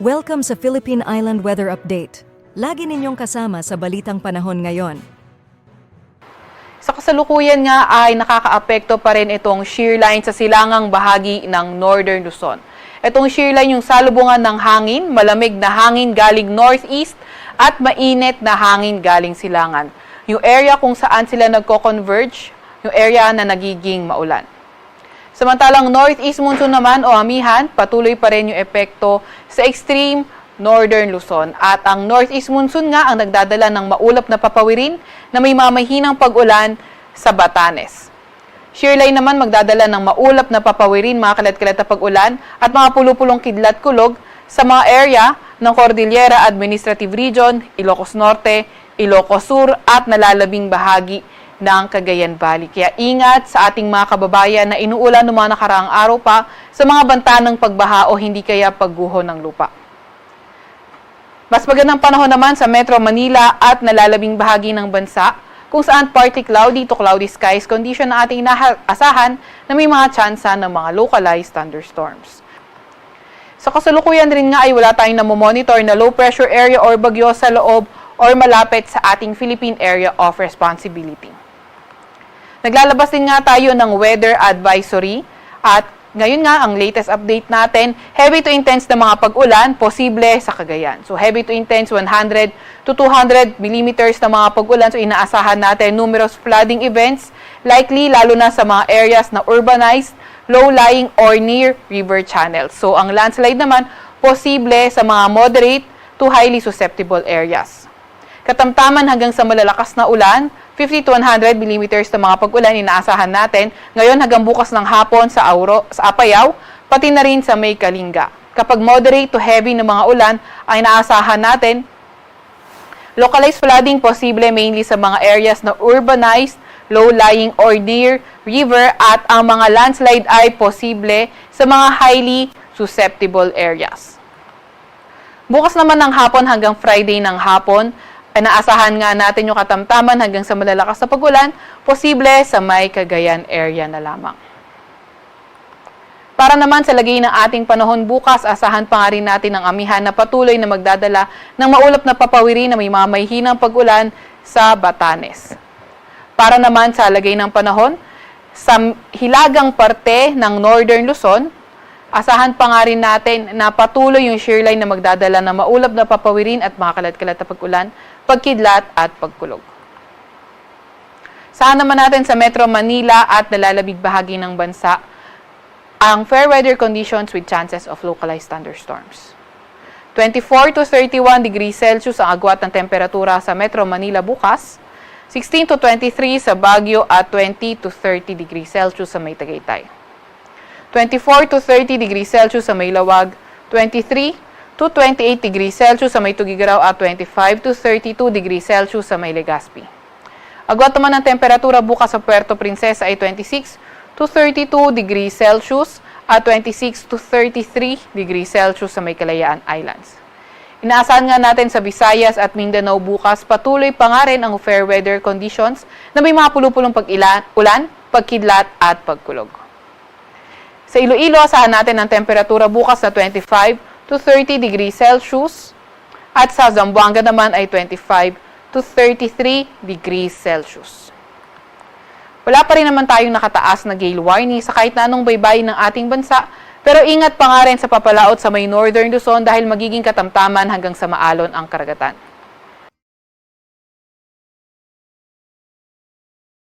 Welcome sa Philippine Island Weather Update. Lagi ninyong kasama sa Balitang Panahon ngayon. Sa kasalukuyan nga ay nakakaapekto pa rin itong shear line sa silangang bahagi ng Northern Luzon. Itong shear line yung salubungan ng hangin, malamig na hangin galing northeast at mainit na hangin galing silangan. Yung area kung saan sila nagko-converge, yung area na nagiging maulan. Samantalang northeast monsoon naman o amihan, patuloy pa rin yung epekto sa extreme Northern Luzon. At ang northeast monsoon nga ang nagdadala ng maulap na papawirin na may mamahinang pag-ulan sa Batanes. Shear line naman magdadala ng maulap na papawirin, mga kalat-kalat na pag-ulan at mga pulupulong kidlat-kulog sa mga area ng Cordillera Administrative Region, Ilocos Norte, Ilocos Sur at nalalabing bahagi ng Cagayan Valley. Kaya ingat sa ating mga kababayan na inuulan ng mga nakaraang araw pa sa mga banta ng pagbaha o hindi kaya pagguho ng lupa. Mas magandang panahon naman sa Metro Manila at nalalabing bahagi ng bansa kung saan partly cloudy to cloudy skies condition na ating inaasahan na may mga tsansa ng mga localized thunderstorms. Sa kasalukuyan rin nga ay wala tayong namomonitor na low pressure area or bagyo sa loob or malapit sa ating Philippine Area of Responsibility. Naglalabas din nga tayo ng weather advisory at ngayon nga ang latest update natin, heavy to intense na mga pag-ulan posible sa Cagayan. So heavy to intense 100 to 200 millimeters na mga pag-ulan. So inaasahan natin numerous flooding events likely lalo na sa mga areas na urbanized, low-lying or near river channels. So ang landslide naman posible sa mga moderate to highly susceptible areas. Katamtaman hanggang sa malalakas na ulan, 50 to 100 millimeters na mga pag-ulan inaasahan natin ngayon hanggang bukas ng hapon sa Apayao, pati na rin sa May Kalinga. Kapag moderate to heavy na mga ulan, ay inaasahan natin localized flooding posible mainly sa mga areas na urbanized, low-lying or near river at ang mga landslide ay posible sa mga highly susceptible areas. Bukas naman ng hapon hanggang Friday ng hapon, inaasahan nga natin yung katamtaman hanggang sa malalakas na pag-ulan, posible sa May Cagayan area na lamang. Para naman sa lagay ng ating panahon bukas, asahan pa nga rin natin ang amihan na patuloy na magdadala ng maulap na papawiri na may mamahinang pag-ulan sa Batanes. Para naman sa lagay ng panahon, sa hilagang parte ng Northern Luzon, asahan pa nga rin natin na patuloy yung shear line na magdadala ng maulap na papawirin at mga kalat-kalat na pag-ulan, pagkidlat at pagkulog. Saan naman natin sa Metro Manila at nalalabig bahagi ng bansa ang fair weather conditions with chances of localized thunderstorms. 24 to 31 degrees Celsius ang agwat ng temperatura sa Metro Manila bukas, 16 to 23 sa Baguio at 20 to 30 degrees Celsius sa May Tagaytay. 24 to 30 degrees Celsius sa May Lawag, 23 to 28 degrees Celsius sa May Tugigaraw at 25 to 32 degrees Celsius sa May Legazpi. Agwat naman ang temperatura bukas sa Puerto Princesa ay 26 to 32 degrees Celsius at 26 to 33 degrees Celsius sa May Kalayaan Islands. Inaasahan nga natin sa Visayas at Mindanao bukas patuloy pa nga rin ang fair weather conditions na may mga pulupulong ulan, pagkidlat at pagkulog. Sa Iloilo, asahan natin ang temperatura bukas na 25 to 30 degrees Celsius at sa Zamboanga naman ay 25 to 33 degrees Celsius. Wala pa rin naman tayong nakataas na gale warning sa kahit na anong baybayin ng ating bansa, pero ingat pa nga rin sa papalaot sa may Northern Luzon dahil magiging katamtaman hanggang sa maalon ang karagatan.